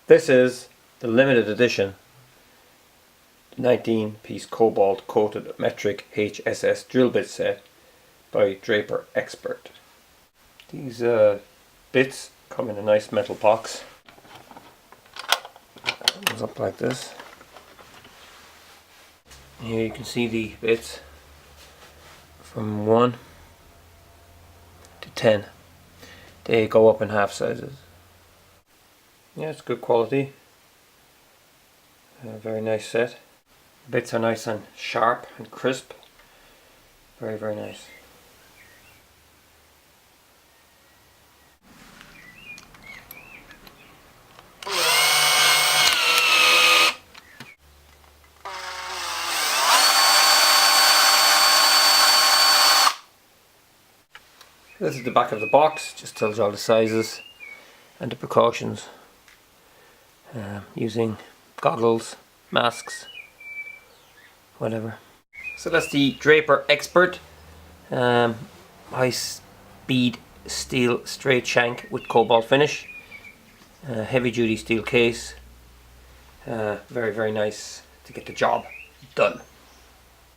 This is the limited edition 19-piece Cobalt coated metric HSS drill bit set by Draper Expert. These bits come in a nice metal box. It comes up like this. Here you can see the bits from 1 to 10. They go up in half sizes. Yeah, it's good quality. Very nice set. Bits are nice and sharp and crisp. Very, very nice. This is the back of the box, just tells you all the sizes and the precautions. Using goggles, masks, whatever. So that's the Draper Expert high speed steel straight shank with cobalt finish. Heavy duty steel case. Very, very nice to get the job done.